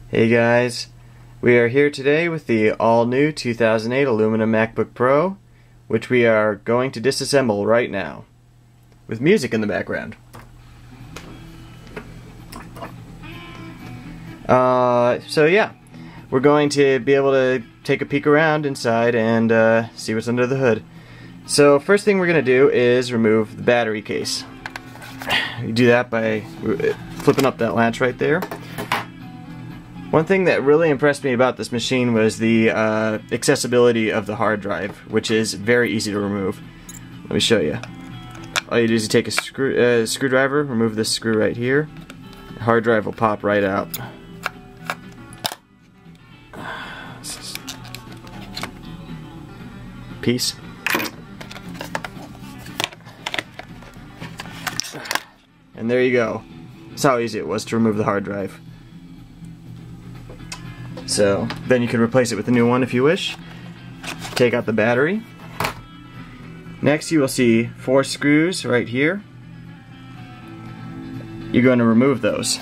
Hey guys, we are here today with the all-new 2008 aluminum MacBook Pro, which we are going to disassemble right now, with music in the background. So yeah, we're going to be able to take a peek around inside and see what's under the hood. So first thing we're going to do is remove the battery case. You do that by flipping up that latch right there. One thing that really impressed me about this machine was the accessibility of the hard drive, which is very easy to remove. Let me show you. All you do is you take a screwdriver, remove this screw right here. The hard drive will pop right out. Piece. And there you go. That's how easy it was to remove the hard drive. So then you can replace it with a new one if you wish. Take out the battery. Next you will see 4 screws right here. You're going to remove those.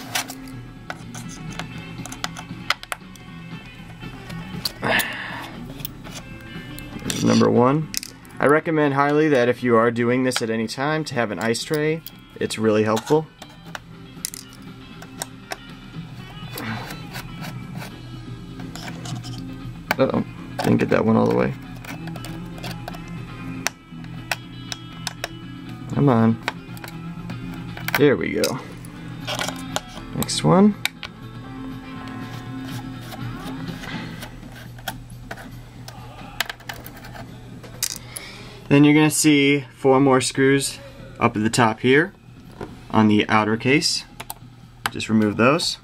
There's number 1. I recommend highly that if you are doing this at any time to have an ice tray. It's really helpful. Uh-oh, didn't get that one all the way. Come on. There we go. Next one. Then you're going to see 4 more screws up at the top here on the outer case. Just remove those.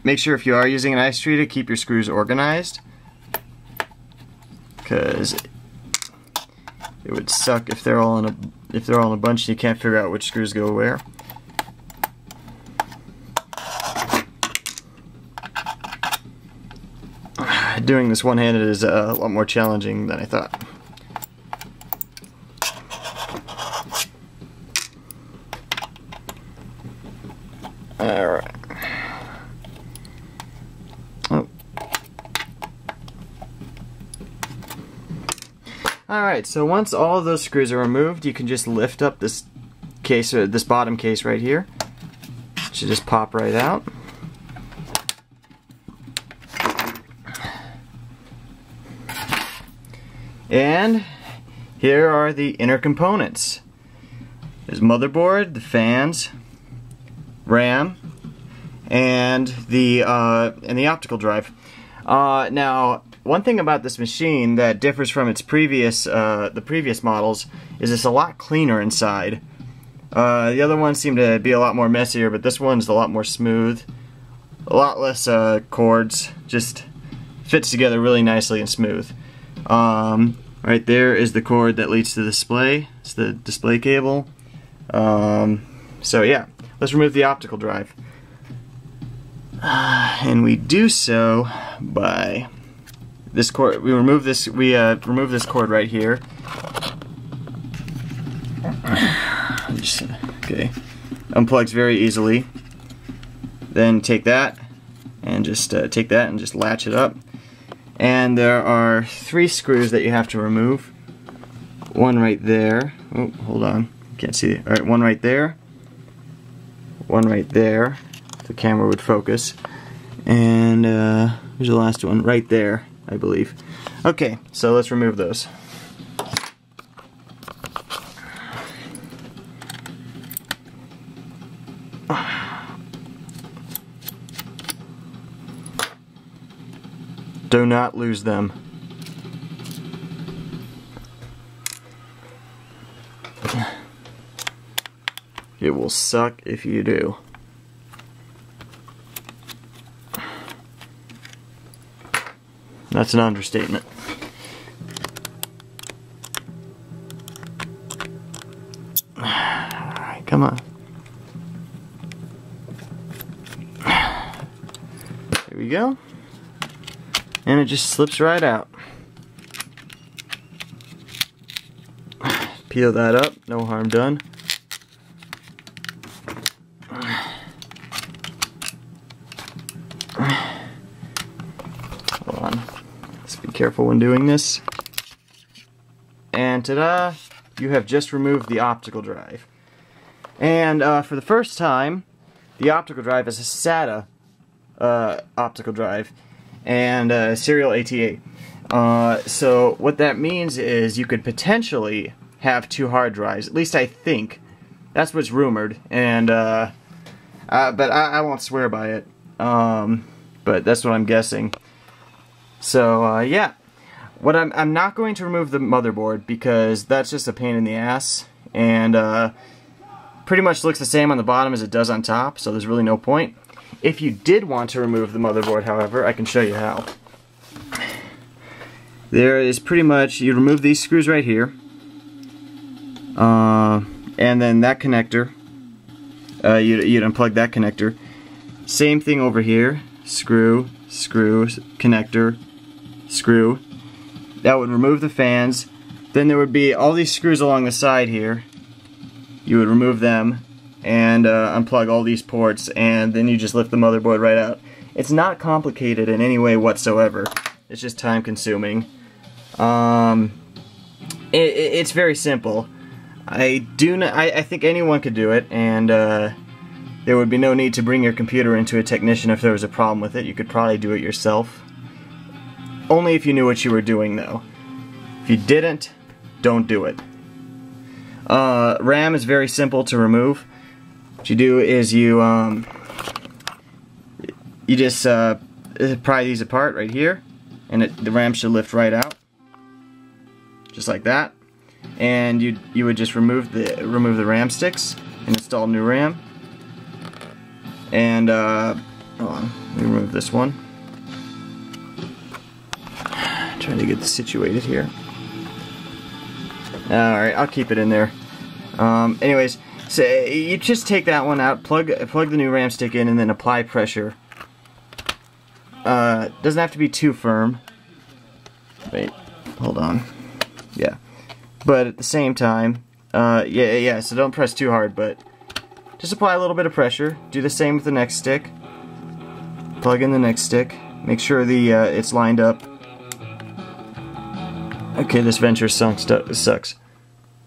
Make sure if you are using an ice tray to keep your screws organized, because it would suck if they're all in a bunch and you can't figure out which screws go where. Doing this one-handed is a lot more challenging than I thought. Alright. Oh. Alright, so once all of those screws are removed, you can just lift up this case, or this bottom case right here. It should just pop right out. And here are the inner components. There's motherboard, the fans, RAM, and the optical drive. Now, one thing about this machine that differs from its previous models is it's a lot cleaner inside. The other ones seem to be a lot more messier, but this one's a lot more smooth, a lot less cords. Just fits together really nicely and smooth. Right there is the cord that leads to the display. It's the display cable. So yeah, let's remove the optical drive. And we do so by this cord. We remove this. Remove this cord right here. Okay, unplugs very easily. Then take that and just latch it up. And there are 3 screws that you have to remove. One right there. Oh, hold on. Can't see it. Alright, one right there. One right there. The camera would focus. And here's the last one. Right there, I believe. Okay, so let's remove those. Do not lose them. It will suck if you do. That's an understatement. Alright, come on. There we go. And it just slips right out. Peel that up, no harm done. careful when doing this. And ta-da! You have just removed the optical drive. And for the first time, the optical drive is a SATA optical drive and serial ATA. So what that means is you could potentially have 2 hard drives. At least I think. That's what's rumored. And but I won't swear by it. But that's what I'm guessing. So yeah. What I'm not going to remove the motherboard because that's just a pain in the ass, and pretty much looks the same on the bottom as it does on top, so there's really no point. If you did want to remove the motherboard, however, I can show you how. There is pretty much, you remove these screws right here, and then that connector, you'd unplug that connector. Same thing over here, screw, screw, connector, screw. That would remove the fans. Then there would be all these screws along the side here. You would remove them and unplug all these ports, and then you just lift the motherboard right out. It's not complicated in any way whatsoever. It's just time consuming. It's very simple. I think anyone could do it, and there would be no need to bring your computer into a technician if there was a problem with it. You could probably do it yourself. Only if you knew what you were doing, though. If you didn't, don't do it. RAM is very simple to remove. What you do is you just pry these apart right here, and the RAM should lift right out, just like that. And you would just remove the RAM sticks and install new RAM. And hold on, let me remove this one. Trying to get this situated here. Alright, I'll keep it in there. Anyways, so you just take that one out, plug the new RAM stick in, and then apply pressure. Doesn't have to be too firm. Wait, hold on. Yeah. But at the same time, yeah, so don't press too hard, but just apply a little bit of pressure. Do the same with the next stick. Plug in the next stick. Make sure it's lined up. Okay, this venture sucks.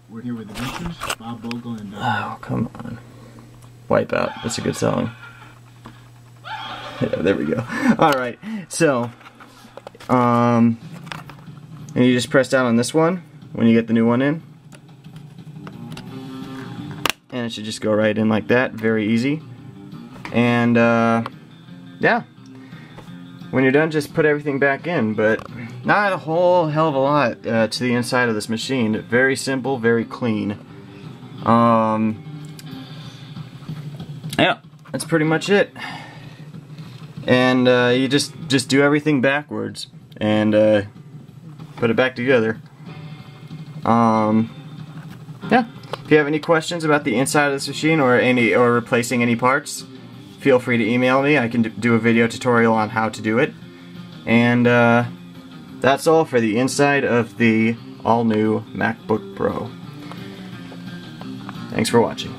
We're here with the Ventures, Bob Bogle and oh, come on. Wipeout. That's a good song. Yeah, there we go. Alright, so, and you just press down on this one when you get the new one in. And it should just go right in like that. Very easy. And, yeah. When you're done, just put everything back in, but not a whole hell of a lot to the inside of this machine. Very simple, very clean. Yeah, that's pretty much it. And you just do everything backwards and put it back together. Yeah. If you have any questions about the inside of this machine or replacing any parts, feel free to email me. I can do a video tutorial on how to do it. And that's all for the inside of the all-new MacBook Pro. Thanks for watching.